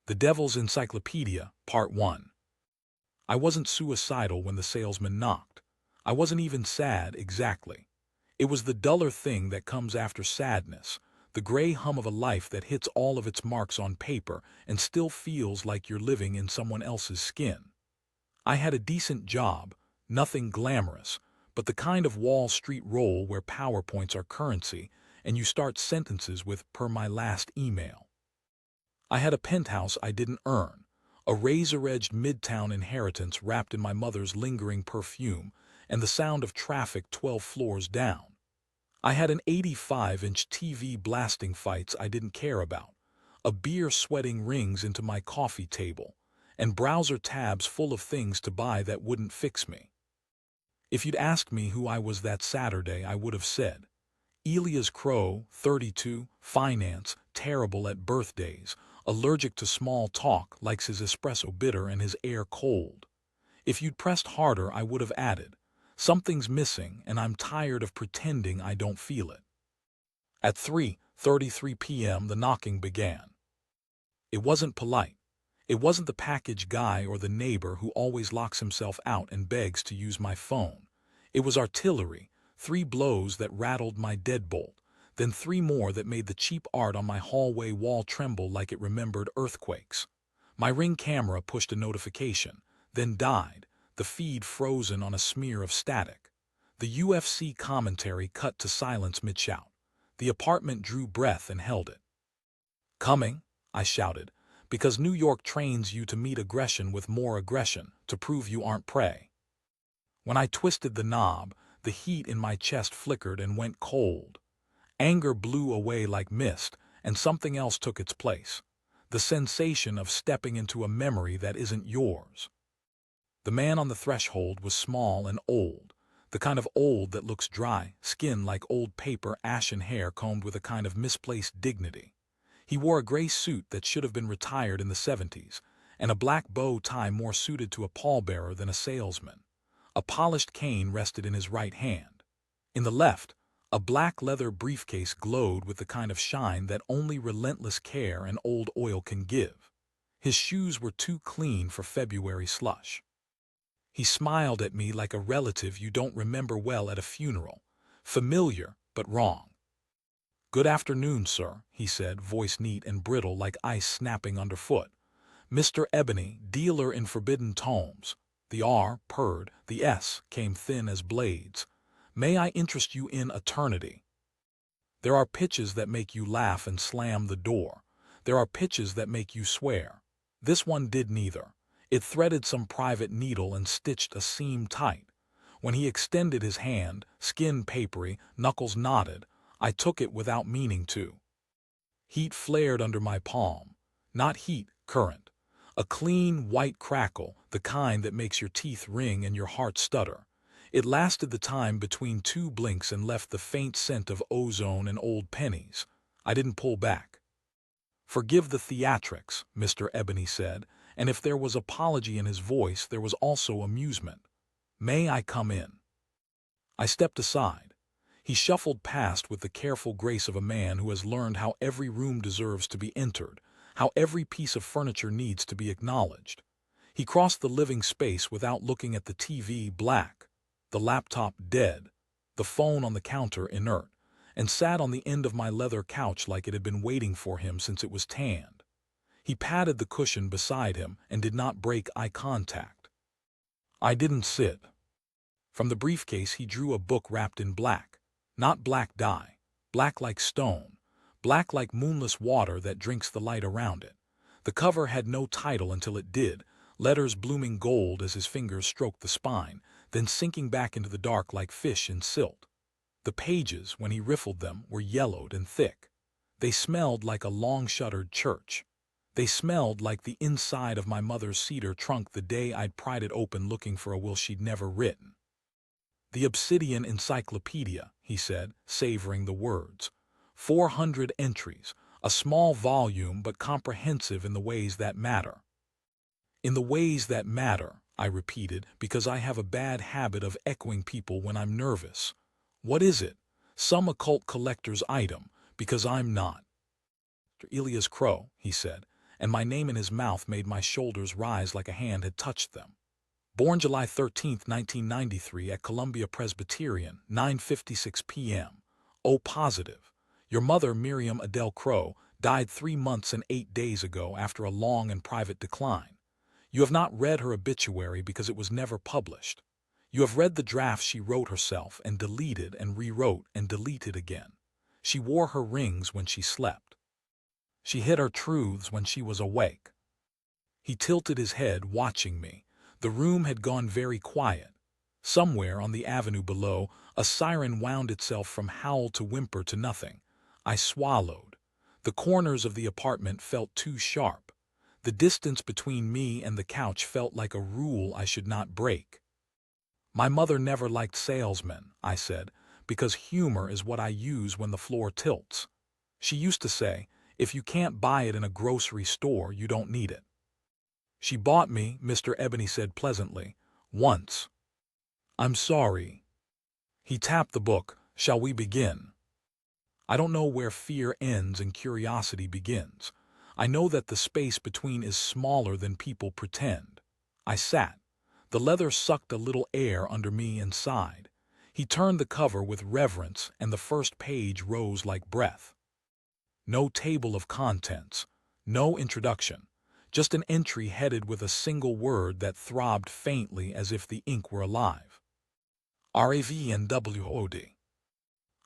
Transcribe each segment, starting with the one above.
The Devil's Encyclopedia, Part 1. I wasn't suicidal when the salesman knocked. I wasn't even sad, exactly. It was the duller thing that comes after sadness, the gray hum of a life that hits all of its marks on paper and still feels like you're living in someone else's skin. I had a decent job, nothing glamorous, but the kind of Wall Street role where PowerPoints are currency and you start sentences with "per my last email." I had a penthouse I didn't earn, a razor-edged midtown inheritance wrapped in my mother's lingering perfume, and the sound of traffic 12 floors down. I had an 85-inch TV blasting fights I didn't care about, a beer sweating rings into my coffee table, and browser tabs full of things to buy that wouldn't fix me. If you'd asked me who I was that Saturday, I would have said, Elias Crowe, 32, finance, terrible at birthdays, allergic to small talk, likes his espresso bitter and his air cold. If you'd pressed harder, I would have added, something's missing and I'm tired of pretending I don't feel it. At 3:33 p.m. the knocking began. It wasn't polite. It wasn't the package guy or the neighbor who always locks himself out and begs to use my phone. It was artillery, 3 blows that rattled my deadbolt, then 3 more that made the cheap art on my hallway wall tremble like it remembered earthquakes. My Ring camera pushed a notification, then died, the feed frozen on a smear of static. The UFC commentary cut to silence mid-shout. The apartment drew breath and held it. "Coming," I shouted, because New York trains you to meet aggression with more aggression, to prove you aren't prey. When I twisted the knob, the heat in my chest flickered and went cold. Anger blew away like mist, and something else took its place. The sensation of stepping into a memory that isn't yours. The man on the threshold was small and old, the kind of old that looks dry, skin like old paper, ashen hair combed with a kind of misplaced dignity. He wore a gray suit that should have been retired in the 70s, and a black bow tie more suited to a pallbearer than a salesman. A polished cane rested in his right hand. In the left, a black leather briefcase glowed with the kind of shine that only relentless care and old oil can give. His shoes were too clean for February slush. He smiled at me like a relative you don't remember well at a funeral, familiar but wrong. "Good afternoon, sir," he said, voice neat and brittle like ice snapping underfoot. "Mr. Ebony, dealer in forbidden tomes." The R purred, the S came thin as blades. "May I interest you in eternity?" There are pitches that make you laugh and slam the door. There are pitches that make you swear. This one did neither. It threaded some private needle and stitched a seam tight. When he extended his hand, skin papery, knuckles knotted, I took it without meaning to. Heat flared under my palm. Not heat, current. A clean, white crackle, the kind that makes your teeth ring and your heart stutter. It lasted the time between 2 blinks and left the faint scent of ozone and old pennies. I didn't pull back. "Forgive the theatrics," Mr. Ebony said, and if there was apology in his voice, there was also amusement. "May I come in?" I stepped aside. He shuffled past with the careful grace of a man who has learned how every room deserves to be entered, how every piece of furniture needs to be acknowledged. He crossed the living space without looking at the TV, black, the laptop dead, the phone on the counter inert, and sat on the end of my leather couch like it had been waiting for him since it was tanned. He patted the cushion beside him and did not break eye contact. I didn't sit. From the briefcase he drew a book wrapped in black, not black dye, black like stone, black like moonless water that drinks the light around it. The cover had no title until it did, letters blooming gold as his fingers stroked the spine, then sinking back into the dark like fish in silt. The pages, when he riffled them, were yellowed and thick. They smelled like a long-shuttered church. They smelled like the inside of my mother's cedar trunk the day I'd pried it open looking for a will she'd never written. "The Obsidian Encyclopedia," he said, savoring the words. 400 entries, a small volume but comprehensive in the ways that matter. "In the ways that matter," I repeated, because I have a bad habit of echoing people when I'm nervous. "What is it? Some occult collector's item, because I'm not." "Elias Crowe," he said, and my name in his mouth made my shoulders rise like a hand had touched them. Born July 13, 1993 at Columbia Presbyterian, 9:56 p.m. O positive. Your mother, Miriam Adele Crowe, died 3 months and 8 days ago after a long and private decline. You have not read her obituary because it was never published. You have read the drafts she wrote herself and deleted and rewrote and deleted again. She wore her rings when she slept. She hid her truths when she was awake. He tilted his head, watching me. The room had gone very quiet. Somewhere on the avenue below, a siren wound itself from howl to whimper to nothing. I swallowed. The corners of the apartment felt too sharp. The distance between me and the couch felt like a rule I should not break. My mother never liked salesmen, I said, because humor is what I use when the floor tilts. She used to say, if you can't buy it in a grocery store, you don't need it. She bought me, Mr. Ebony said pleasantly, once. I'm sorry. He tapped the book. Shall we begin? I don't know where fear ends and curiosity begins. I know that the space between is smaller than people pretend. I sat. The leather sucked a little air under me and sighed. He turned the cover with reverence, and the first page rose like breath. No table of contents, no introduction, just an entry headed with a single word that throbbed faintly as if the ink were alive. Ravenwood.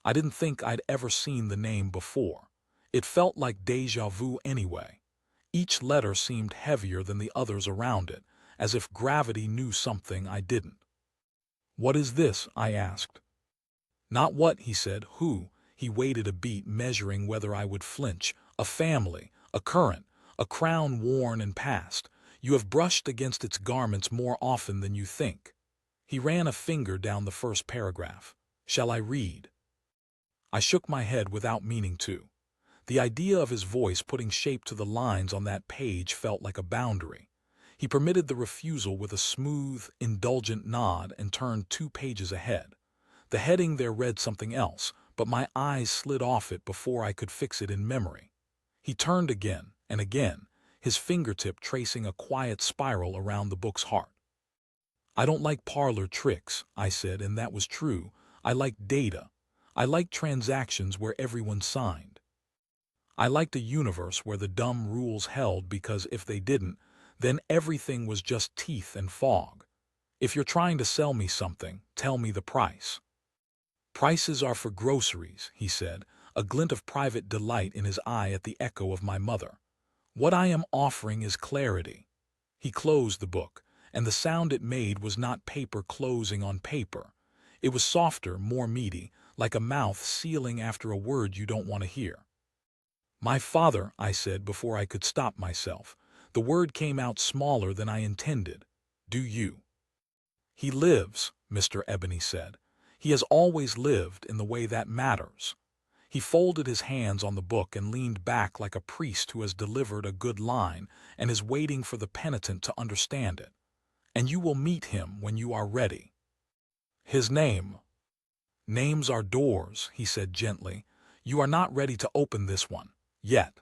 I didn't think I'd ever seen the name before. It felt like déjà vu anyway. Each letter seemed heavier than the others around it, as if gravity knew something I didn't. What is this? I asked. Not what, he said. Who? He waited a beat, measuring whether I would flinch. A family, a current, a crown worn and past. You have brushed against its garments more often than you think. He ran a finger down the first paragraph. Shall I read? I shook my head without meaning to. The idea of his voice putting shape to the lines on that page felt like a boundary. He permitted the refusal with a smooth, indulgent nod and turned 2 pages ahead. The heading there read something else, but my eyes slid off it before I could fix it in memory. He turned again and again, his fingertip tracing a quiet spiral around the book's heart. I don't like parlor tricks, I said, and that was true. I like data. I like transactions where everyone signed. I liked a universe where the dumb rules held because if they didn't, then everything was just teeth and fog. If you're trying to sell me something, tell me the price. Prices are for groceries, he said, a glint of private delight in his eye at the echo of my mother. What I am offering is clarity. He closed the book, and the sound it made was not paper closing on paper. It was softer, more meaty, like a mouth sealing after a word you don't want to hear. My father, I said before I could stop myself. The word came out smaller than I intended. Do you? He lives, Mr. Ebony said. He has always lived in the way that matters. He folded his hands on the book and leaned back like a priest who has delivered a good line and is waiting for the penitent to understand it. And you will meet him when you are ready. His name. Names are doors, he said gently. You are not ready to open this one, yet.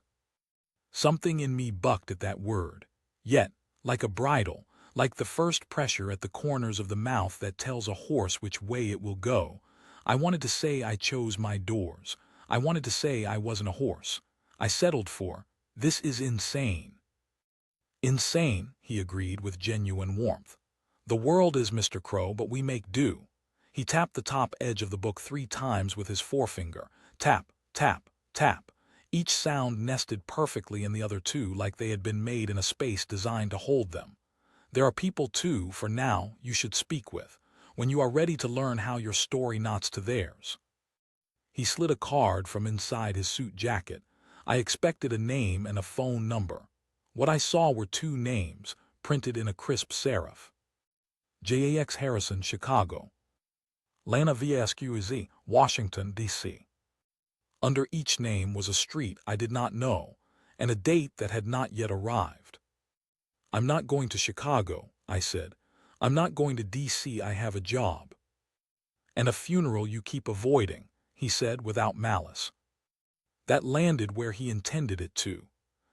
Something in me bucked at that word. Yet, like a bridle, like the first pressure at the corners of the mouth that tells a horse which way it will go. I wanted to say I chose my doors. I wanted to say I wasn't a horse. I settled for, this is insane. Insane, he agreed with genuine warmth. The world is, Mr. Crowe, but we make do. He tapped the top edge of the book 3 times with his forefinger. Tap, tap, tap. Each sound nested perfectly in the other 2 like they had been made in a space designed to hold them. There are people too, for now, you should speak with, when you are ready to learn how your story knots to theirs. He slid a card from inside his suit jacket. I expected a name and a phone number. What I saw were 2 names, printed in a crisp serif. J.A.X. Harrison, Chicago. Lana V.S.Q.Z., Washington, D.C. Under each name was a street I did not know, and a date that had not yet arrived. I'm not going to Chicago, I said. I'm not going to D.C. I have a job. And a funeral you keep avoiding, he said without malice. That landed where he intended it to.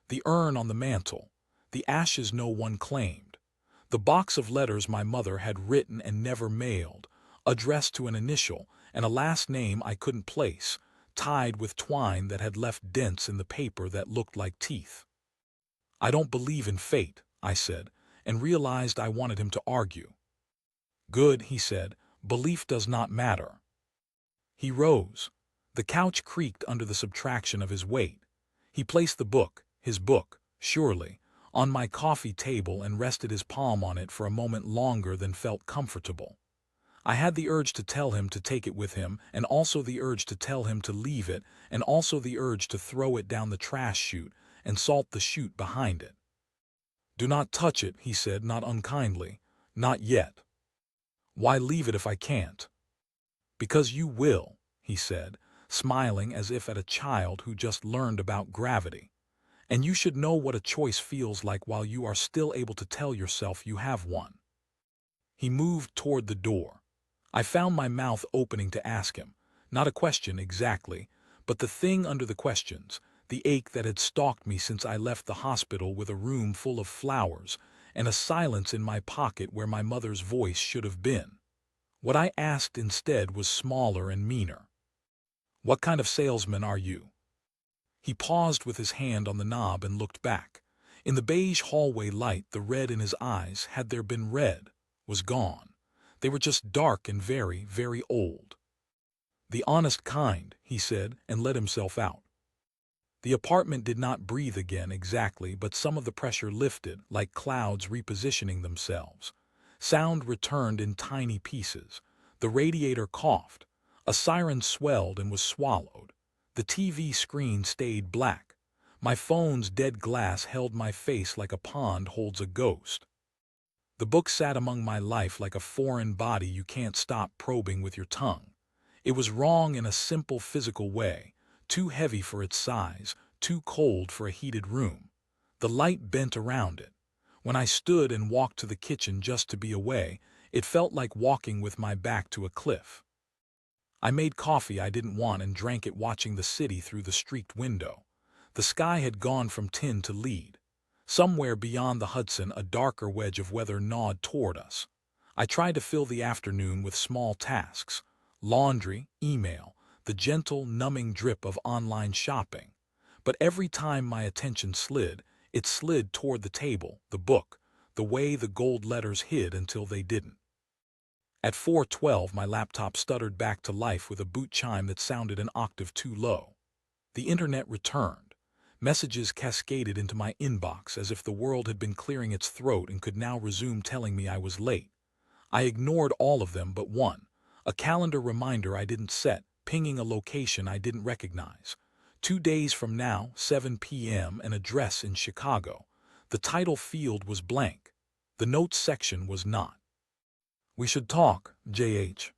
The urn on the mantel, the ashes no one claimed, the box of letters my mother had written and never mailed, addressed to an initial and a last name I couldn't place, tied with twine that had left dents in the paper that looked like teeth. "I don't believe in fate," I said, and realized I wanted him to argue. "Good," he said, "belief does not matter." He rose. The couch creaked under the subtraction of his weight. He placed the book, his book, surely, on my coffee table and rested his palm on it for a moment longer than felt comfortable. I had the urge to tell him to take it with him, and also the urge to tell him to leave it, and also the urge to throw it down the trash chute and salt the chute behind it. "Do not touch it," he said, not unkindly. "Not yet." "Why leave it if I can't?" "Because you will," he said, smiling as if at a child who just learned about gravity. "And you should know what a choice feels like while you are still able to tell yourself you have one." He moved toward the door. I found my mouth opening to ask him, not a question exactly, but the thing under the questions, the ache that had stalked me since I left the hospital with a room full of flowers and a silence in my pocket where my mother's voice should have been. What I asked instead was smaller and meaner. "What kind of salesman are you?" He paused with his hand on the knob and looked back. In the beige hallway light, the red in his eyes, had there been red, was gone. They were just dark and very, very old. "The honest kind," he said, and let himself out. The apartment did not breathe again exactly, but some of the pressure lifted, like clouds repositioning themselves. Sound returned in tiny pieces. The radiator coughed. A siren swelled and was swallowed. The TV screen stayed black. My phone's dead glass held my face like a pond holds a ghost. The book sat among my life like a foreign body you can't stop probing with your tongue. It was wrong in a simple physical way, too heavy for its size, too cold for a heated room. The light bent around it. When I stood and walked to the kitchen just to be away, it felt like walking with my back to a cliff. I made coffee I didn't want and drank it watching the city through the streaked window. The sky had gone from tin to lead. Somewhere beyond the Hudson, a darker wedge of weather gnawed toward us. I tried to fill the afternoon with small tasks: laundry, email, the gentle, numbing drip of online shopping. But every time my attention slid, it slid toward the table, the book, the way the gold letters hid until they didn't. At 4:12, my laptop stuttered back to life with a boot chime that sounded an octave too low. The internet returned. Messages cascaded into my inbox as if the world had been clearing its throat and could now resume telling me I was late. I ignored all of them but one, a calendar reminder I didn't set, pinging a location I didn't recognize. 2 days from now, 7 p.m., an address in Chicago. The title field was blank. The notes section was not. "We should talk, JH."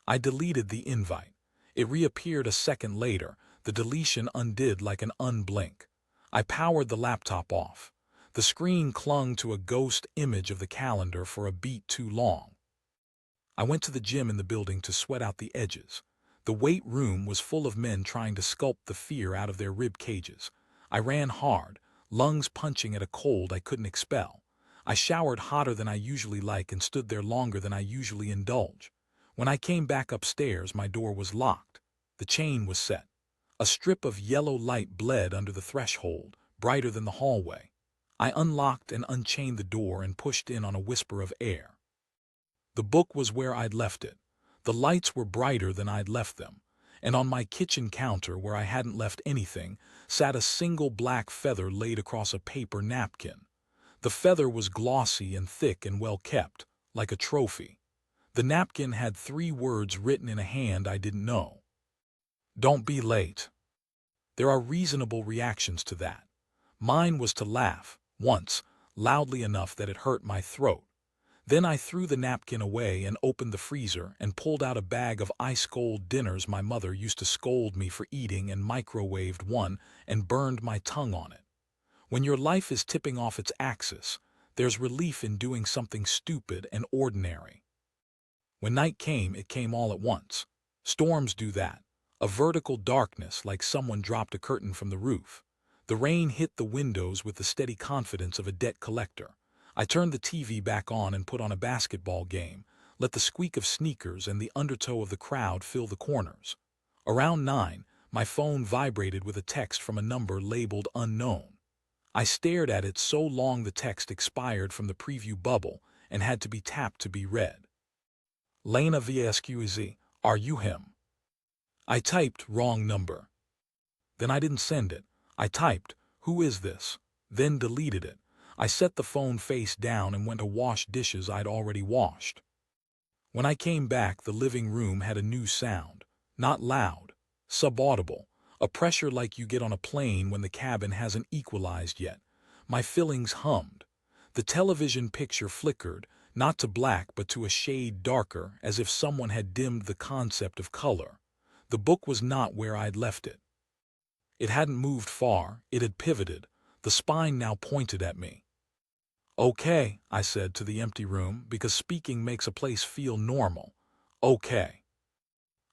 I deleted the invite. It reappeared a second later. The deletion undid like an unblink. I powered the laptop off. The screen clung to a ghost image of the calendar for a beat too long. I went to the gym in the building to sweat out the edges. The weight room was full of men trying to sculpt the fear out of their rib cages. I ran hard, lungs punching at a cold I couldn't expel. I showered hotter than I usually like and stood there longer than I usually indulge. When I came back upstairs, my door was locked. The chain was set. A strip of yellow light bled under the threshold, brighter than the hallway. I unlocked and unchained the door and pushed in on a whisper of air. The book was where I'd left it. The lights were brighter than I'd left them, and on my kitchen counter, where I hadn't left anything, sat a single black feather laid across a paper napkin. The feather was glossy and thick and well kept, like a trophy. The napkin had 3 words written in a hand I didn't know. "Don't be late." There are reasonable reactions to that. Mine was to laugh, once, loudly enough that it hurt my throat. Then I threw the napkin away and opened the freezer and pulled out a bag of ice-cold dinners my mother used to scold me for eating, and microwaved one and burned my tongue on it. When your life is tipping off its axis, there's relief in doing something stupid and ordinary. When night came, it came all at once. Storms do that. A vertical darkness, like someone dropped a curtain from the roof. The rain hit the windows with the steady confidence of a debt collector. I turned the TV back on and put on a basketball game, let the squeak of sneakers and the undertow of the crowd fill the corners. Around 9, my phone vibrated with a text from a number labeled unknown. I stared at it so long the text expired from the preview bubble and had to be tapped to be read. Lena VSQZ, are you him? I typed wrong number. Then I didn't send it. I typed, who is this? Then deleted it. I set the phone face down and went to wash dishes I'd already washed. When I came back, the living room had a new sound. Not loud, subaudible, a pressure like you get on a plane when the cabin hasn't equalized yet. My fillings hummed. The television picture flickered, not to black but to a shade darker, as if someone had dimmed the concept of color. The book was not where I'd left it. It hadn't moved far, it had pivoted, the spine now pointed at me. Okay, I said to the empty room, because speaking makes a place feel normal. Okay.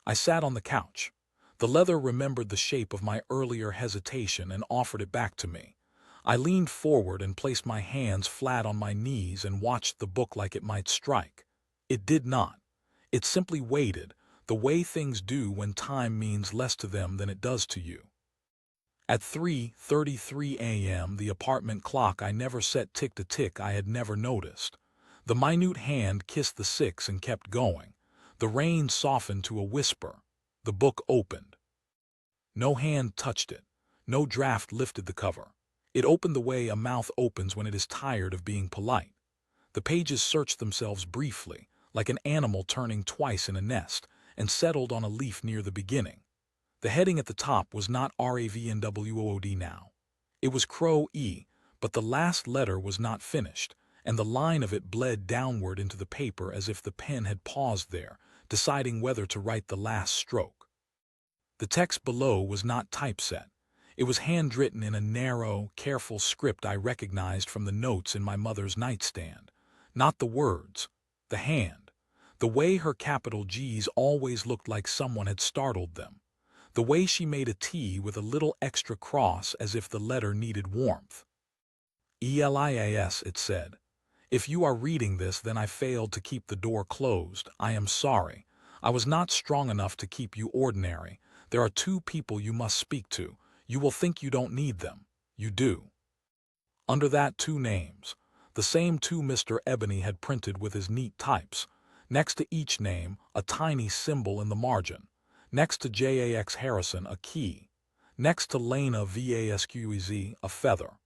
I sat on the couch. The leather remembered the shape of my earlier hesitation and offered it back to me. I leaned forward and placed my hands flat on my knees and watched the book like it might strike. It did not. It simply waited, the way things do when time means less to them than it does to you. At 3:33 a.m. the apartment clock I never set ticked a tick I had never noticed. The minute hand kissed the 6 and kept going. The rain softened to a whisper. The book opened. No hand touched it. No draft lifted the cover. It opened the way a mouth opens when it is tired of being polite. The pages searched themselves briefly, like an animal turning twice in a nest, and settled on a leaf near the beginning. The heading at the top was not RAVNWOOD now. It was Crowe E, but the last letter was not finished, and the line of it bled downward into the paper as if the pen had paused there, deciding whether to write the last stroke. The text below was not typeset. It was handwritten in a narrow, careful script I recognized from the notes in my mother's nightstand. Not the words, the hand. The way her capital G's always looked like someone had startled them. The way she made a T with a little extra cross as if the letter needed warmth. Elias, it said. If you are reading this, then I failed to keep the door closed. I am sorry. I was not strong enough to keep you ordinary. There are 2 people you must speak to. You will think you don't need them. You do. Under that 2 names. The same 2 Mr. Ebony had printed with his neat types. Next to each name, a tiny symbol in the margin. Next to JAX Harrison, a key. Next to Lena VASQEZ, a feather.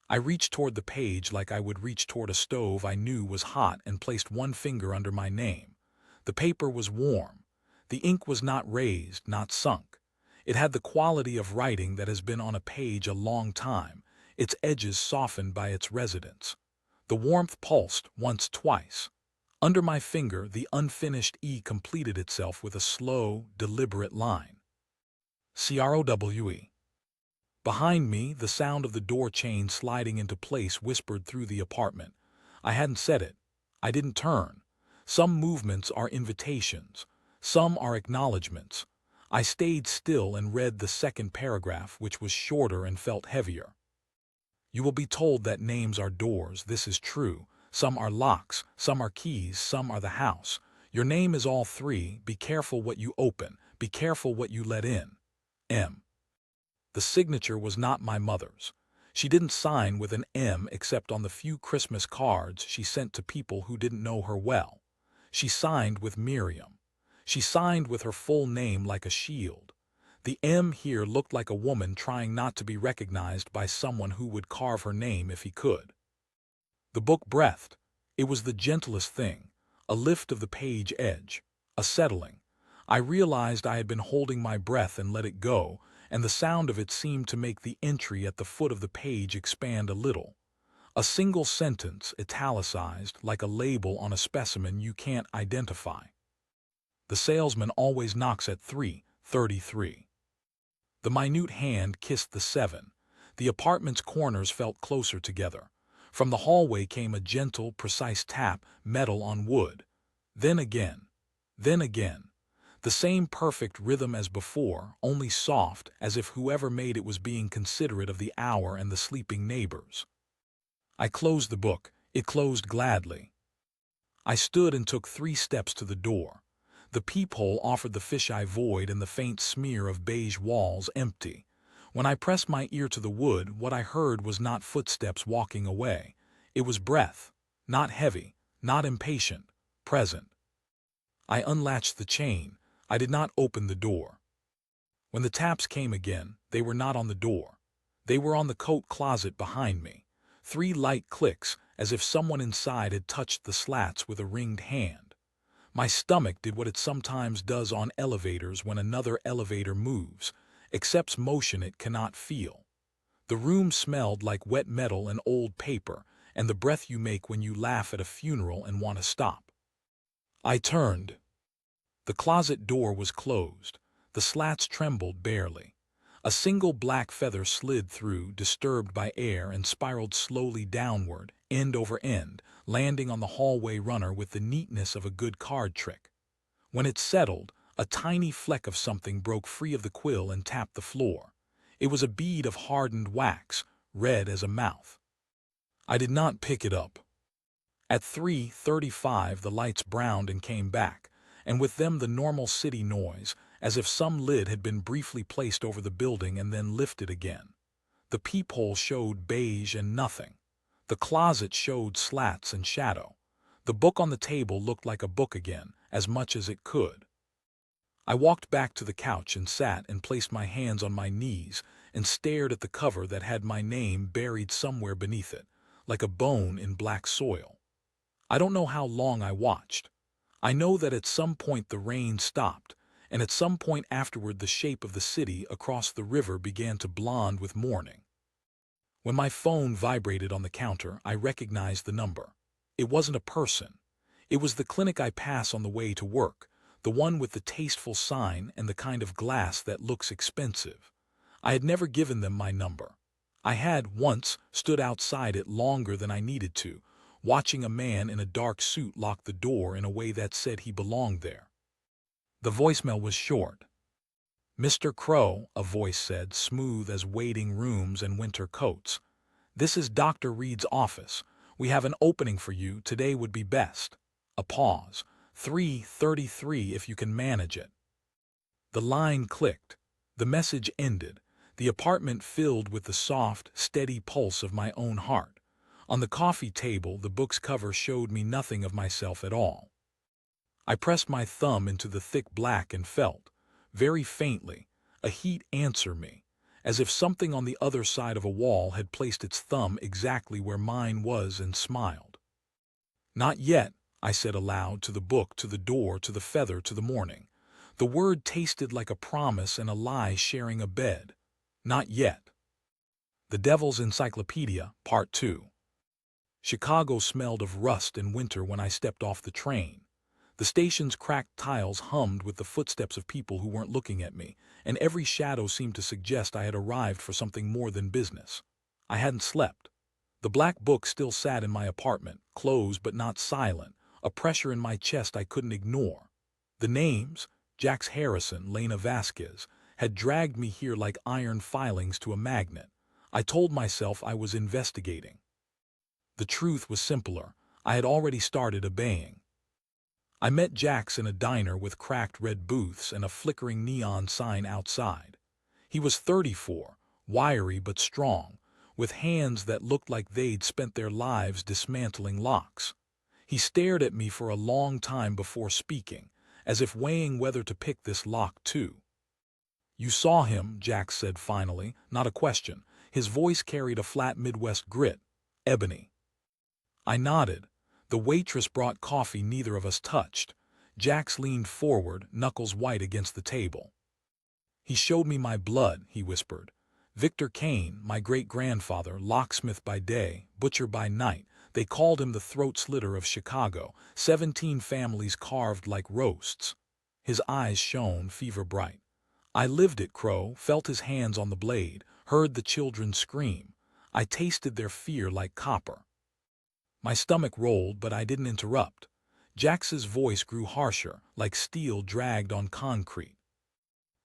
I reached toward the page like I would reach toward a stove I knew was hot and placed 1 finger under my name. The paper was warm. The ink was not raised, not sunk. It had the quality of writing that has been on a page a long time, its edges softened by its residence. The warmth pulsed once, twice. Under my finger, the unfinished E completed itself with a slow, deliberate line. CROWE. Behind me, the sound of the door chain sliding into place whispered through the apartment. I hadn't said it. I didn't turn. Some movements are invitations. Some are acknowledgments. I stayed still and read the second paragraph, which was shorter and felt heavier. You will be told that names are doors. This is true. Some are locks, some are keys, some are the house. Your name is all 3. Be careful what you open. Be careful what you let in. M. The signature was not my mother's. She didn't sign with an M except on the few Christmas cards she sent to people who didn't know her well. She signed with Miriam. She signed with her full name like a shield. The M here looked like a woman trying not to be recognized by someone who would carve her name if he could. The book breathed. It was the gentlest thing, a lift of the page edge, a settling. I realized I had been holding my breath and let it go, and the sound of it seemed to make the entry at the foot of the page expand a little. A single sentence, italicized, like a label on a specimen you can't identify. The salesman always knocks at 3:33. The minute hand kissed the 7. The apartment's corners felt closer together. From the hallway came a gentle, precise tap, metal on wood. Then again. Then again. The same perfect rhythm as before, only soft, as if whoever made it was being considerate of the hour and the sleeping neighbors. I closed the book. It closed gladly. I stood and took 3 steps to the door. The peephole offered the fisheye void and the faint smear of beige walls empty. When I pressed my ear to the wood, what I heard was not footsteps walking away. It was breath, not heavy, not impatient, present. I unlatched the chain. I did not open the door. When the taps came again, they were not on the door. They were on the coat closet behind me. 3 light clicks, as if someone inside had touched the slats with a ringed hand. My stomach did what it sometimes does on elevators when another elevator moves, accepts motion it cannot feel. The room smelled like wet metal and old paper, and the breath you make when you laugh at a funeral and want to stop. I turned. The closet door was closed. The slats trembled barely. A single black feather slid through, disturbed by air, and spiraled slowly downward, end over end, landing on the hallway runner with the neatness of a good card trick. When it settled, a tiny fleck of something broke free of the quill and tapped the floor. It was a bead of hardened wax, red as a mouth. I did not pick it up. At 3:35 the lights browned and came back, and with them the normal city noise, as if some lid had been briefly placed over the building and then lifted again. The peephole showed beige and nothing. The closet showed slats and shadow. The book on the table looked like a book again, as much as it could. I walked back to the couch and sat and placed my hands on my knees and stared at the cover that had my name buried somewhere beneath it, like a bone in black soil. I don't know how long I watched. I know that at some point the rain stopped, and at some point afterward the shape of the city across the river began to blonde with mourning. When my phone vibrated on the counter, I recognized the number. It wasn't a person. It was the clinic I pass on the way to work, the one with the tasteful sign and the kind of glass that looks expensive. I had never given them my number. I had, once, stood outside it longer than I needed to, watching a man in a dark suit lock the door in a way that said he belonged there. The voicemail was short. "Mr. Crowe," a voice said, smooth as waiting rooms and winter coats. "This is Dr. Reed's office. We have an opening for you. Today would be best." A pause. 3:33 if you can manage it. The line clicked. The message ended. The apartment filled with the soft, steady pulse of my own heart. On the coffee table, the book's cover showed me nothing of myself at all. I pressed my thumb into the thick black and felt, very faintly, a heat answer me, as if something on the other side of a wall had placed its thumb exactly where mine was and smiled. "Not yet," I said aloud, to the book, to the door, to the feather, to the morning. The word tasted like a promise and a lie sharing a bed. Not yet. The Devil's Encyclopedia, Part 2. Chicago smelled of rust and winter when I stepped off the train. The station's cracked tiles hummed with the footsteps of people who weren't looking at me, and every shadow seemed to suggest I had arrived for something more than business. I hadn't slept. The black book still sat in my apartment, closed but not silent, a pressure in my chest I couldn't ignore. The names, Jax Harrison, Lena Vasquez, had dragged me here like iron filings to a magnet. I told myself I was investigating. The truth was simpler. I had already started obeying. I met Jax in a diner with cracked red booths and a flickering neon sign outside. He was 34, wiry but strong, with hands that looked like they'd spent their lives dismantling locks. He stared at me for a long time before speaking, as if weighing whether to pick this lock too. "You saw him," Jax said finally, not a question. His voice carried a flat Midwest grit. "Ebony." I nodded. The waitress brought coffee neither of us touched. Jax leaned forward, knuckles white against the table. "He showed me my blood," he whispered. "Victor Kane, my great-grandfather, locksmith by day, butcher by night. They called him the throat-slitter of Chicago. 17 families carved like roasts." His eyes shone fever-bright. "I lived it, Crowe, felt his hands on the blade, heard the children scream. I tasted their fear like copper." My stomach rolled, but I didn't interrupt. Jax's voice grew harsher, like steel dragged on concrete.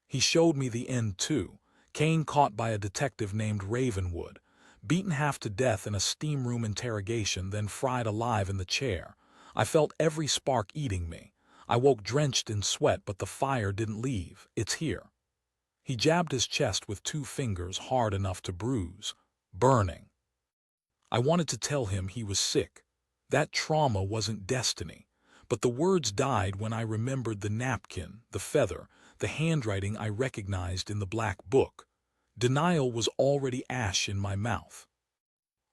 He showed me the end too. Kane caught by a detective named Ravenwood, beaten half to death in a steam room interrogation, then fried alive in the chair. I felt every spark eating me. I woke drenched in sweat, but the fire didn't leave. It's here. He jabbed his chest with 2 fingers hard enough to bruise. Burning. I wanted to tell him he was sick. That trauma wasn't destiny. But the words died when I remembered the napkin, the feather, the handwriting I recognized in the black book. Denial was already ash in my mouth.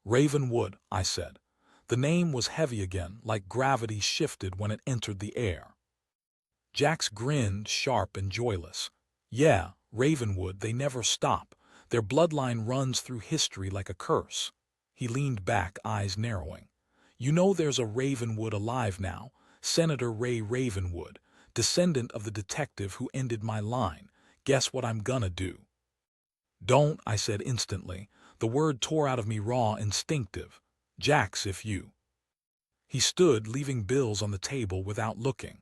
Ravenwood, I said. The name was heavy again, like gravity shifted when it entered the air. Jax grinned, sharp and joyless. Yeah, Ravenwood, they never stop. Their bloodline runs through history like a curse. He leaned back, eyes narrowing. You know there's a Ravenwood alive now, Senator Ray Ravenwood, descendant of the detective who ended my line. Guess what I'm gonna do? Don't, I said instantly. The word tore out of me raw, instinctive. Jax, if you. He stood, leaving bills on the table without looking.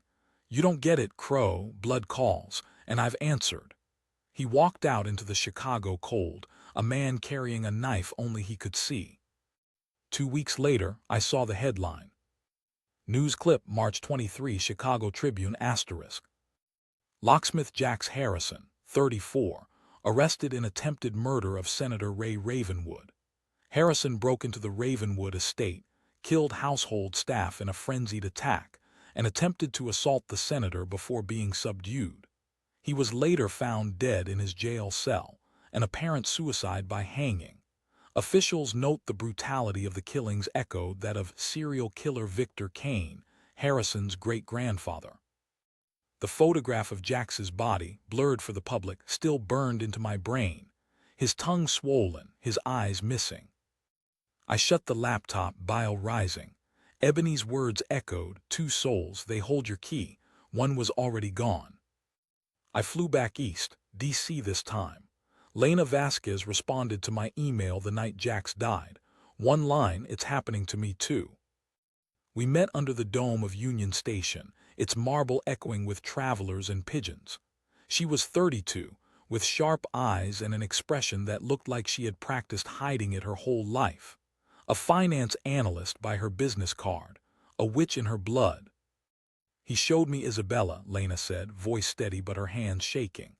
You don't get it, Crowe, blood calls, and I've answered. He walked out into the Chicago cold, a man carrying a knife only he could see. 2 weeks later, I saw the headline. News clip, March 23, Chicago Tribune, *. Locksmith Jax Harrison, 34, arrested in attempted murder of Senator Ray Ravenwood. Harrison broke into the Ravenwood estate, killed household staff in a frenzied attack, and attempted to assault the senator before being subdued. He was later found dead in his jail cell, an apparent suicide by hanging. Officials note the brutality of the killings echoed that of serial killer Victor Kane, Harrison's great-grandfather. The photograph of Jax's body, blurred for the public, still burned into my brain, his tongue swollen, his eyes missing. I shut the laptop, bile rising. Ebony's words echoed, 2 souls, they hold your key, one was already gone. I flew back east, D.C. this time. Lena Vasquez responded to my email the night Jax died. One line, it's happening to me too. We met under the dome of Union Station, its marble echoing with travelers and pigeons. She was 32, with sharp eyes and an expression that looked like she had practiced hiding it her whole life. A finance analyst by her business card, a witch in her blood. He showed me Isabella, Lena said, voice steady but her hands shaking.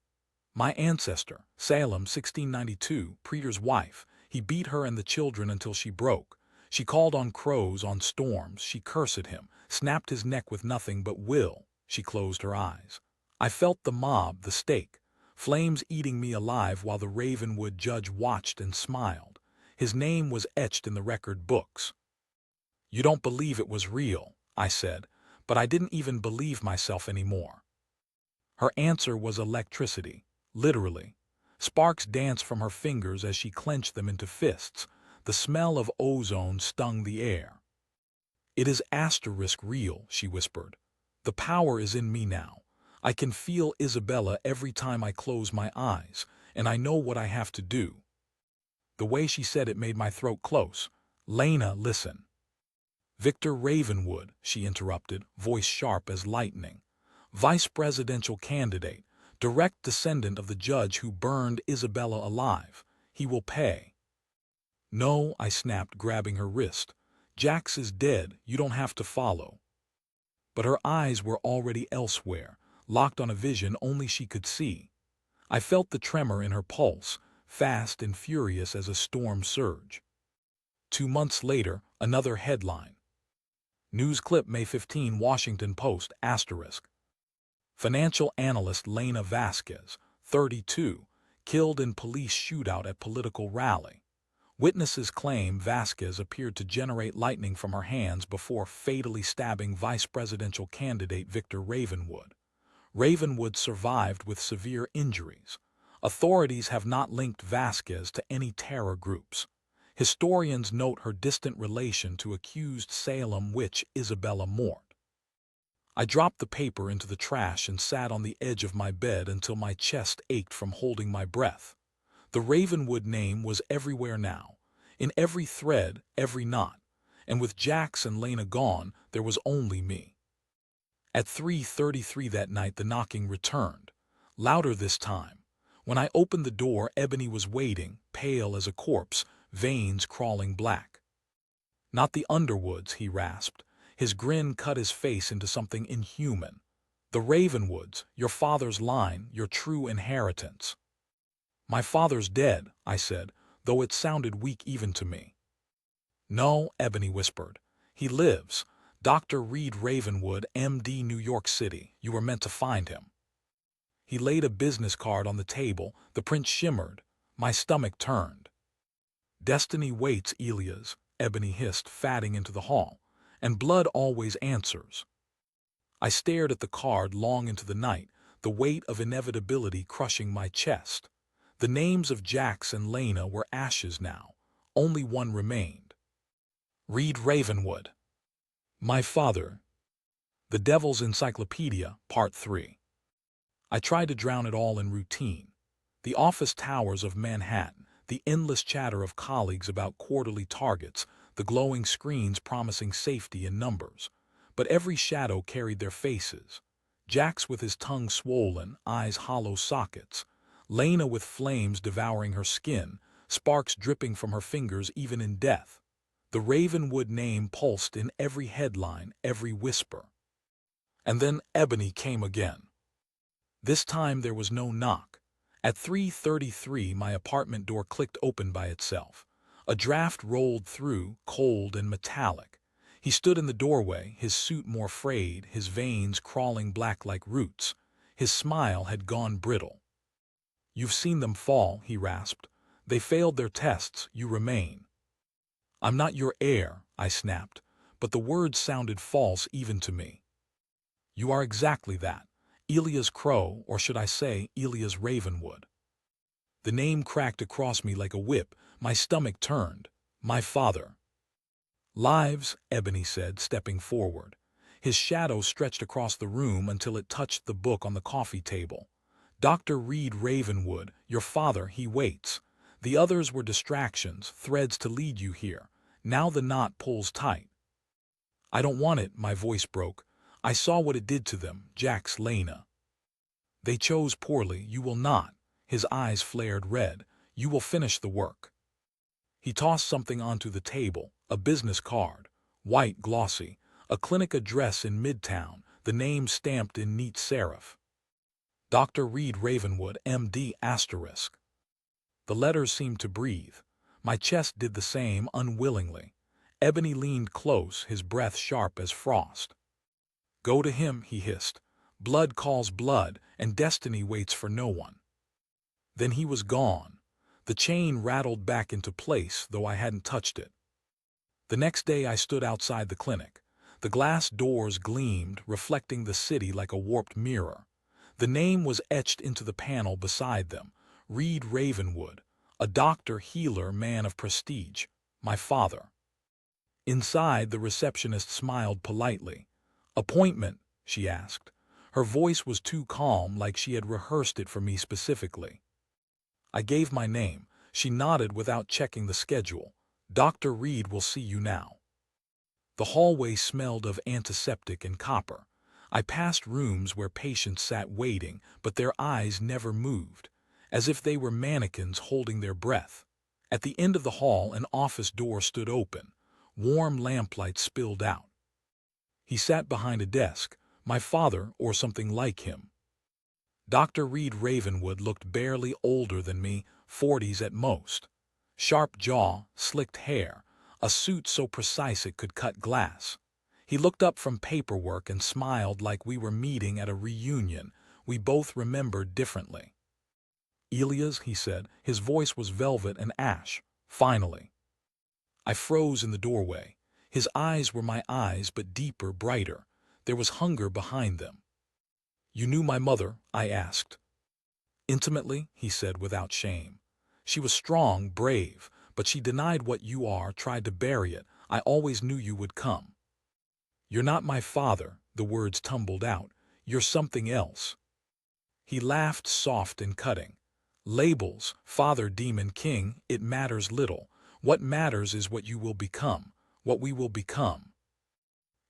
My ancestor, Salem, 1692, Preeter's wife. He beat her and the children until she broke. She called on crows, on storms. She cursed him, snapped his neck with nothing but will. She closed her eyes. I felt the mob, the stake, flames eating me alive while the Ravenwood judge watched and smiled. His name was etched in the record books. You don't believe it was real, I said, but I didn't even believe myself anymore. Her answer was electricity. Literally. Sparks danced from her fingers as she clenched them into fists. The smell of ozone stung the air. It is real, she whispered. The power is in me now. I can feel Isabella every time I close my eyes, and I know what I have to do. The way she said it made my throat close. Lena, listen. Victor Ravenwood, she interrupted, voice sharp as lightning. Vice presidential candidate, direct descendant of the judge who burned Isabella alive. He will pay. No, I snapped, grabbing her wrist. Jax is dead, you don't have to follow. But her eyes were already elsewhere, locked on a vision only she could see. I felt the tremor in her pulse, fast and furious as a storm surge. 2 months later, another headline. News clip, May 15, Washington Post, *. Financial analyst Lena Vasquez, 32, killed in police shootout at political rally. Witnesses claim Vasquez appeared to generate lightning from her hands before fatally stabbing vice presidential candidate Victor Ravenwood. Ravenwood survived with severe injuries. Authorities have not linked Vasquez to any terror groups. Historians note her distant relation to accused Salem witch Isabella Mort. I dropped the paper into the trash and sat on the edge of my bed until my chest ached from holding my breath. The Ravenwood name was everywhere now, in every thread, every knot, and with Jax and Lena gone, there was only me. At 3:33 that night the knocking returned, louder this time. When I opened the door, Ebony was waiting, pale as a corpse, veins crawling black. "Not the Underwoods," he rasped. His grin cut his face into something inhuman. "The Ravenwoods, your father's line, your true inheritance." "My father's dead," I said, though it sounded weak even to me. "No," Ebony whispered. "He lives. Dr. Reed Ravenwood, M.D., New York City. You were meant to find him." He laid a business card on the table. The print shimmered. My stomach turned. "Destiny waits, Elias," Ebony hissed, fatting into the hall. "And blood always answers." I stared at the card long into the night, the weight of inevitability crushing my chest. The names of Jax and Lena were ashes now. Only one remained. Reed Ravenwood. My father. The Devil's Encyclopedia, Part 3. I tried to drown it all in routine. The office towers of Manhattan, the endless chatter of colleagues about quarterly targets, the glowing screens promising safety in numbers. But every shadow carried their faces. Jax with his tongue swollen, eyes hollow sockets. Lena with flames devouring her skin, sparks dripping from her fingers even in death. The Ravenwood name pulsed in every headline, every whisper. And then Ebony came again. This time there was no knock. At 3:33 my apartment door clicked open by itself. A draft rolled through, cold and metallic. He stood in the doorway, his suit more frayed, his veins crawling black like roots. His smile had gone brittle. "You've seen them fall," he rasped. "They failed their tests, you remain." "I'm not your heir," I snapped, but the words sounded false even to me. "You are exactly that. Elias Crowe, or should I say, Elias Ravenwood." The name cracked across me like a whip. My stomach turned. My father. "Lives," Ebony said, stepping forward. His shadow stretched across the room until it touched the book on the coffee table. "Dr. Reed Ravenwood, your father, he waits. The others were distractions, threads to lead you here. Now the knot pulls tight." "I don't want it," my voice broke. "I saw what it did to them, Jax, Lena." "They chose poorly. You will not." His eyes flared red. "You will finish the work." He tossed something onto the table, a business card, white, glossy, a clinic address in Midtown, the name stamped in neat serif. "Dr. Reed Ravenwood, M.D. **. The letters seemed to breathe. My chest did the same, unwillingly. Ebony leaned close, his breath sharp as frost. "Go to him," he hissed. "Blood calls blood, and destiny waits for no one." Then he was gone. The chain rattled back into place, though I hadn't touched it. The next day I stood outside the clinic. The glass doors gleamed, reflecting the city like a warped mirror. The name was etched into the panel beside them. Reed Ravenwood, a doctor, healer, man of prestige. My father. Inside, the receptionist smiled politely. "Appointment?" she asked. Her voice was too calm, like she had rehearsed it for me specifically. I gave my name. She nodded without checking the schedule. "Dr. Reed will see you now." The hallway smelled of antiseptic and copper. I passed rooms where patients sat waiting, but their eyes never moved, as if they were mannequins holding their breath. At the end of the hall, an office door stood open. Warm lamplight spilled out. He sat behind a desk, my father or something like him. Dr. Reed Ravenwood looked barely older than me, 40s at most. Sharp jaw, slicked hair, a suit so precise it could cut glass. He looked up from paperwork and smiled like we were meeting at a reunion we both remembered differently. "Elias," he said, his voice was velvet and ash. "Finally." I froze in the doorway. His eyes were my eyes, but deeper, brighter. There was hunger behind them. "You knew my mother?" I asked. "Intimately," he said without shame. "She was strong, brave, but she denied what you are, tried to bury it. I always knew you would come." "You're not my father," the words tumbled out. "You're something else." He laughed, soft and cutting. "Labels, father, demon, king, it matters little. What matters is what you will become, what we will become."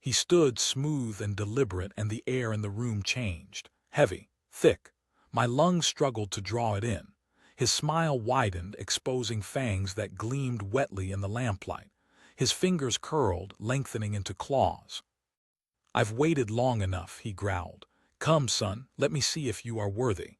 He stood smooth and deliberate, and the air in the room changed. Heavy, thick. My lungs struggled to draw it in. His smile widened, exposing fangs that gleamed wetly in the lamplight. His fingers curled, lengthening into claws. "I've waited long enough," he growled. "Come, son, let me see if you are worthy."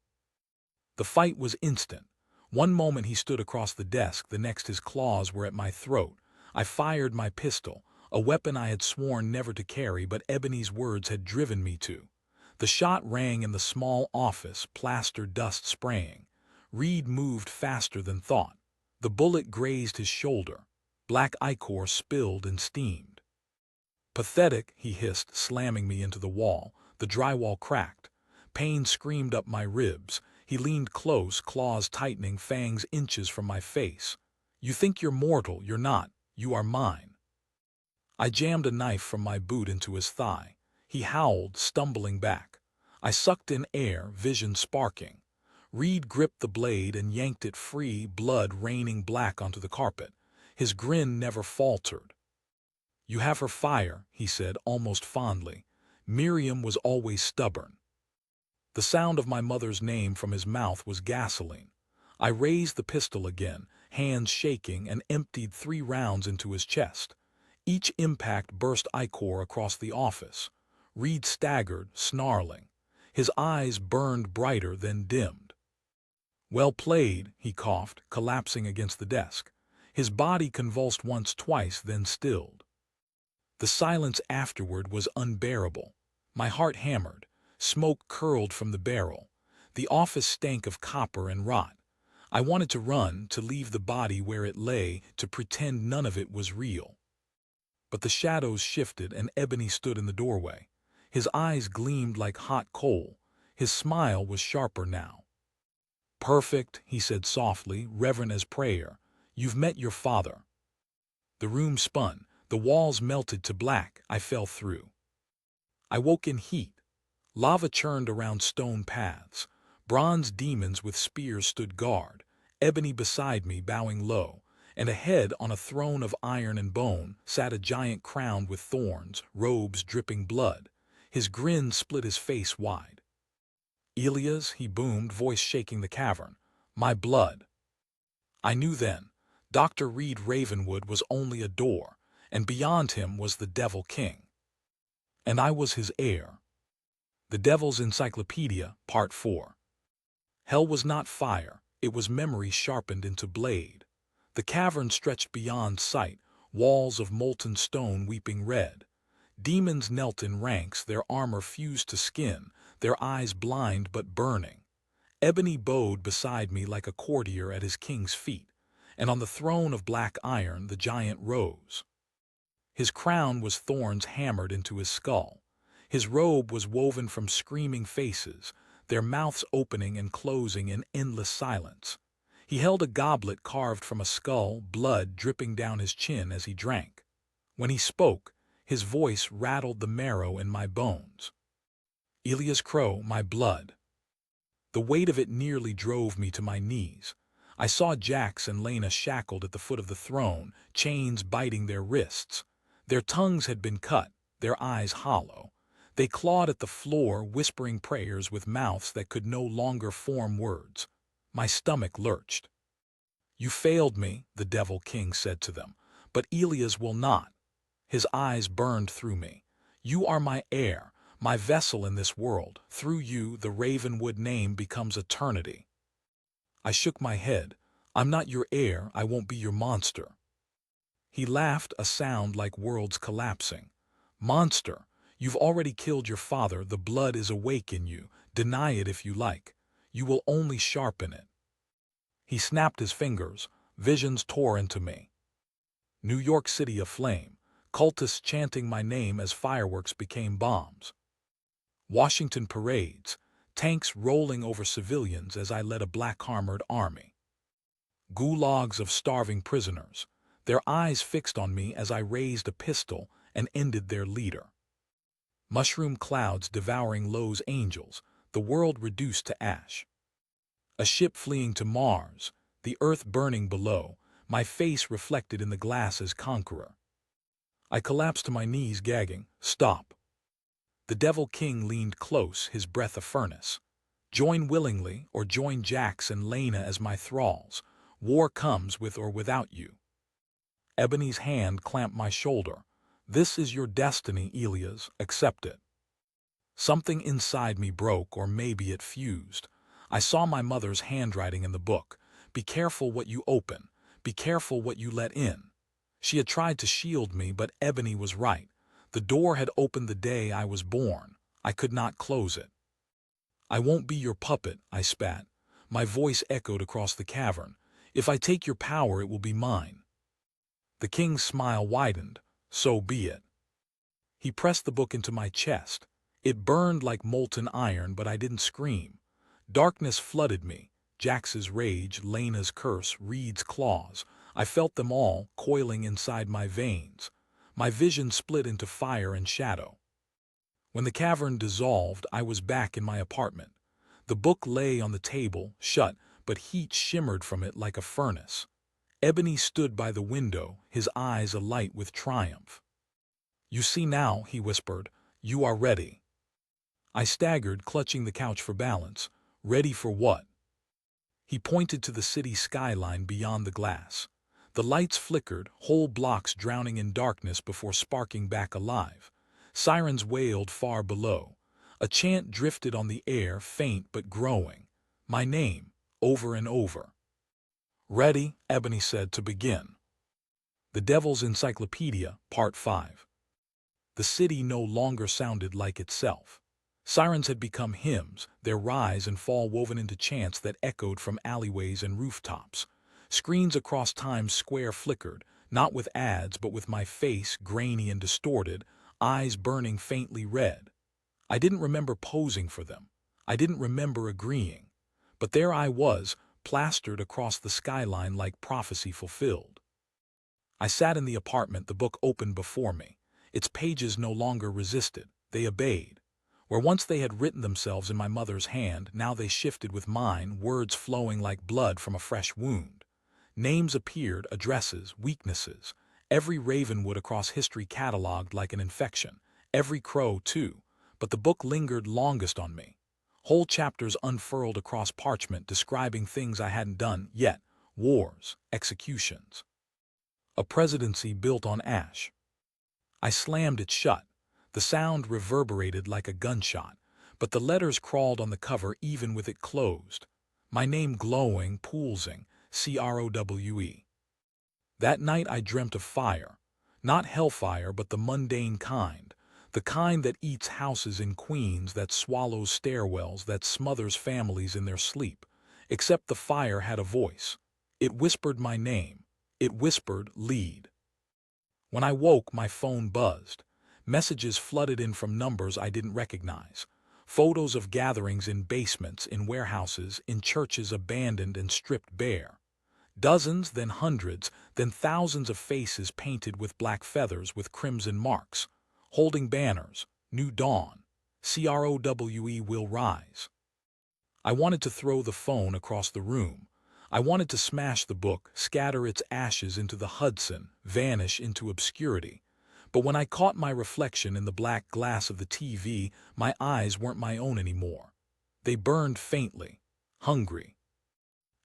The fight was instant. One moment he stood across the desk, the next his claws were at my throat. I fired my pistol, a weapon I had sworn never to carry, but Ebony's words had driven me to. The shot rang in the small office, plaster dust spraying. Reed moved faster than thought. The bullet grazed his shoulder. Black ichor spilled and steamed. "Pathetic," he hissed, slamming me into the wall. The drywall cracked. Pain screamed up my ribs. He leaned close, claws tightening, fangs inches from my face. "You think you're mortal. You're not. You are mine." I jammed a knife from my boot into his thigh. He howled, stumbling back. I sucked in air, vision sparking. Reed gripped the blade and yanked it free, blood raining black onto the carpet. His grin never faltered. "You have her fire," he said, almost fondly. "Miriam was always stubborn." The sound of my mother's name from his mouth was gasoline. I raised the pistol again, hands shaking, and emptied 3 rounds into his chest. Each impact burst ichor across the office. Reed staggered, snarling. His eyes burned brighter, then dimmed. "Well played," he coughed, collapsing against the desk. His body convulsed once, twice, then stilled. The silence afterward was unbearable. My heart hammered. Smoke curled from the barrel. The office stank of copper and rot. I wanted to run, to leave the body where it lay, to pretend none of it was real. But the shadows shifted, and Ebony stood in the doorway. His eyes gleamed like hot coal. His smile was sharper now. "Perfect," he said softly, reverent as prayer. "You've met your father." The room spun. The walls melted to black. I fell through. I woke in heat. Lava churned around stone paths. Bronze demons with spears stood guard. Ebony beside me, bowing low. And ahead, on a throne of iron and bone, sat a giant crowned with thorns, robes dripping blood. His grin split his face wide. "Elias," he boomed, voice shaking the cavern. "My blood." I knew then. Dr. Reed Ravenwood was only a door, and beyond him was the Devil King. And I was his heir. The Devil's Encyclopedia, Part 4. Hell was not fire, it was memory sharpened into blade. The cavern stretched beyond sight, walls of molten stone weeping red. Demons knelt in ranks, their armor fused to skin, their eyes blind but burning. Ebony bowed beside me like a courtier at his king's feet, and on the throne of black iron the giant rose. His crown was thorns hammered into his skull. His robe was woven from screaming faces, their mouths opening and closing in endless silence. He held a goblet carved from a skull, blood dripping down his chin as he drank. When he spoke, his voice rattled the marrow in my bones. "Elias Crowe, my blood." The weight of it nearly drove me to my knees. I saw Jax and Lena shackled at the foot of the throne, chains biting their wrists. Their tongues had been cut, their eyes hollow. They clawed at the floor, whispering prayers with mouths that could no longer form words. My stomach lurched. "You failed me," the Devil King said to them, "but Elias will not." His eyes burned through me. "You are my heir, my vessel in this world. Through you, the Ravenwood name becomes eternity." I shook my head. "I'm not your heir, I won't be your monster." He laughed, a sound like worlds collapsing. "Monster, you've already killed your father, the blood is awake in you. Deny it if you like. You will only sharpen it." He snapped his fingers. Visions tore into me. New York City aflame. Cultists chanting my name as fireworks became bombs. Washington parades. Tanks rolling over civilians as I led a black-armored army. Gulags of starving prisoners, their eyes fixed on me as I raised a pistol and ended their leader. Mushroom clouds devouring Lowe's angels, the world reduced to ash. A ship fleeing to Mars, the earth burning below, my face reflected in the glass as conqueror. I collapsed to my knees, gagging. "Stop." The Devil King leaned close, his breath a furnace. "Join willingly, or join Jax and Lena as my thralls. War comes with or without you." Ebony's hand clamped my shoulder. "This is your destiny, Elias. Accept it." Something inside me broke, or maybe it fused. I saw my mother's handwriting in the book. "Be careful what you open. Be careful what you let in." She had tried to shield me, but Ebony was right. The door had opened the day I was born. I could not close it. "I won't be your puppet," I spat. My voice echoed across the cavern. "If I take your power, it will be mine." The king's smile widened. "So be it." He pressed the book into my chest. It burned like molten iron, but I didn't scream. Darkness flooded me. Jax's rage, Lena's curse, Reed's claws. I felt them all coiling inside my veins. My vision split into fire and shadow. When the cavern dissolved, I was back in my apartment. The book lay on the table, shut, but heat shimmered from it like a furnace. Ebony stood by the window, his eyes alight with triumph. "You see now," he whispered. "You are ready." I staggered, clutching the couch for balance. "Ready for what?" He pointed to the city skyline beyond the glass. The lights flickered, whole blocks drowning in darkness before sparking back alive. Sirens wailed far below. A chant drifted on the air, faint but growing. My name, over and over. "Ready," Ebony said, "to begin." The Devil's Encyclopedia, Part 5. The city no longer sounded like itself. Sirens had become hymns, their rise and fall woven into chants that echoed from alleyways and rooftops. Screens across Times Square flickered, not with ads but with my face, grainy and distorted, eyes burning faintly red. I didn't remember posing for them. I didn't remember agreeing. But there I was, plastered across the skyline like prophecy fulfilled. I sat in the apartment, the book open before me. Its pages no longer resisted, they obeyed. Where once they had written themselves in my mother's hand, now they shifted with mine, words flowing like blood from a fresh wound. Names appeared, addresses, weaknesses. Every Ravenwood across history cataloged like an infection. Every Crowe, too. But the book lingered longest on me. Whole chapters unfurled across parchment describing things I hadn't done yet. Wars, executions. A presidency built on ash. I slammed it shut. The sound reverberated like a gunshot, but the letters crawled on the cover even with it closed. My name glowing, pulsing, CROWE. That night I dreamt of fire. Not hellfire, but the mundane kind. The kind that eats houses in Queens, that swallows stairwells, that smothers families in their sleep. Except the fire had a voice. It whispered my name. It whispered, "Lead." When I woke, my phone buzzed. Messages flooded in from numbers I didn't recognize. Photos of gatherings in basements, in warehouses, in churches abandoned and stripped bare. Dozens, then hundreds, then thousands of faces painted with black feathers with crimson marks, holding banners, "New Dawn," CROWE will rise. I wanted to throw the phone across the room. I wanted to smash the book, scatter its ashes into the Hudson, vanish into obscurity. But when I caught my reflection in the black glass of the TV, my eyes weren't my own anymore. They burned faintly, hungry.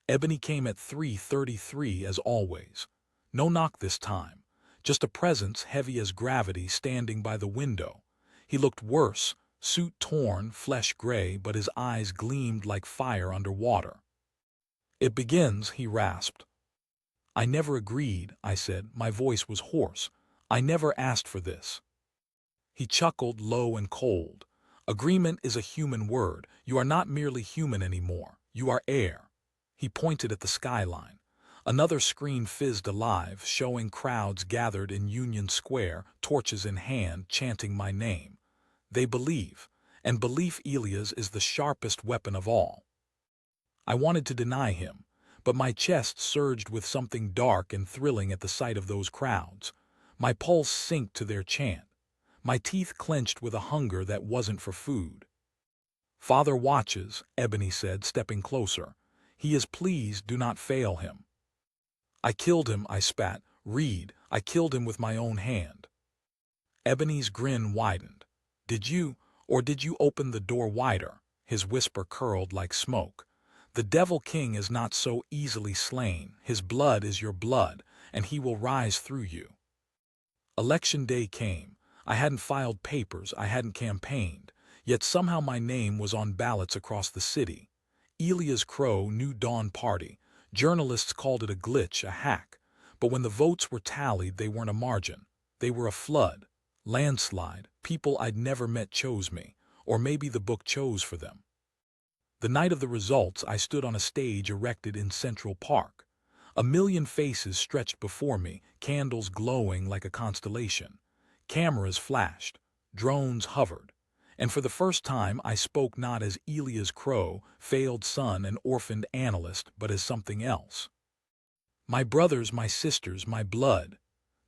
Ebony came at 3:33 as always. No knock this time. Just a presence heavy as gravity standing by the window. He looked worse, suit torn, flesh gray, but his eyes gleamed like fire under water. "It begins," he rasped. "I never agreed," I said. My voice was hoarse. "I never asked for this." He chuckled, low and cold. "Agreement is a human word. You are not merely human anymore. You are air." He pointed at the skyline. Another screen fizzed alive, showing crowds gathered in Union Square, torches in hand, chanting my name. They believe, and belief, Elias, is the sharpest weapon of all. I wanted to deny him, but my chest surged with something dark and thrilling at the sight of those crowds. My pulse synced to their chant. My teeth clenched with a hunger that wasn't for food. "Father watches," Ebony said, stepping closer. "He is pleased, do not fail him." "I killed him," I spat. "Reed, I killed him with my own hand." Ebony's grin widened. Did you open the door wider? His whisper curled like smoke. The Devil King is not so easily slain. His blood is your blood, and he will rise through you. Election day came. I hadn't filed papers, I hadn't campaigned, yet somehow my name was on ballots across the city. Elias Crowe, New Dawn Party. Journalists called it a glitch, a hack. But when the votes were tallied, they weren't a margin. They were a flood. Landslide. People I'd never met chose me, or maybe the book chose for them. The night of the results, I stood on a stage erected in Central Park. A million faces stretched before me, candles glowing like a constellation. Cameras flashed, drones hovered, and for the first time I spoke not as Elias Crowe, failed son and orphaned analyst, but as something else. My brothers, my sisters, my blood.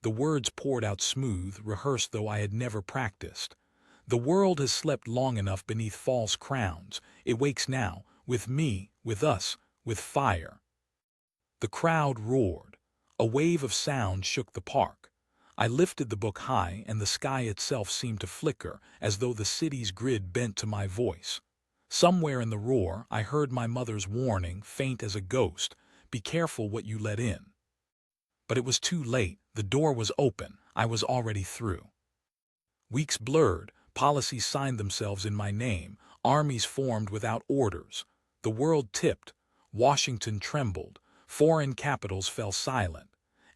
The words poured out smooth, rehearsed though I had never practiced. The world has slept long enough beneath false crowns. It wakes now, with me, with us, with fire. The crowd roared. A wave of sound shook the park. I lifted the book high, and the sky itself seemed to flicker, as though the city's grid bent to my voice. Somewhere in the roar, I heard my mother's warning, faint as a ghost, "Be careful what you let in." But it was too late. The door was open. I was already through. Weeks blurred. Policies signed themselves in my name. Armies formed without orders. The world tipped. Washington trembled. Foreign capitals fell silent.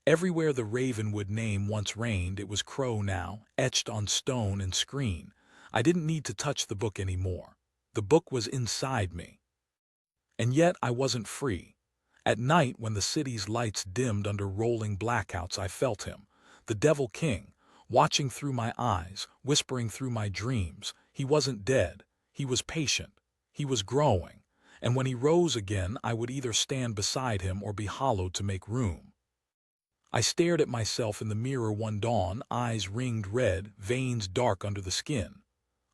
Everywhere the Ravenwood name once reigned, it was Crowe now, etched on stone and screen. I didn't need to touch the book anymore. The book was inside me. And yet I wasn't free. At night, when the city's lights dimmed under rolling blackouts, I felt him, the Devil King, watching through my eyes, whispering through my dreams. He wasn't dead. He was patient. He was growing. And when he rose again, I would either stand beside him or be hollowed to make room. I stared at myself in the mirror one dawn, eyes ringed red, veins dark under the skin.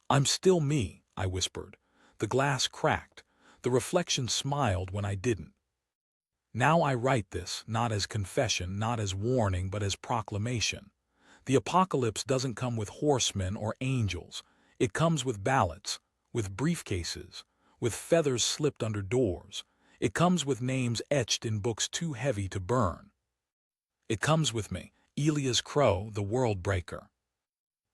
"I'm still me," I whispered. The glass cracked. The reflection smiled when I didn't. Now I write this, not as confession, not as warning, but as proclamation. The apocalypse doesn't come with horsemen or angels. It comes with ballots, with briefcases, with feathers slipped under doors. It comes with names etched in books too heavy to burn. It comes with me, Elias Crowe, the world breaker.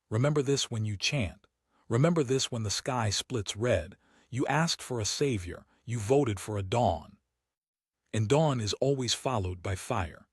Remember this when you chant. Remember this when the sky splits red. You asked for a savior. You voted for a dawn. And dawn is always followed by fire.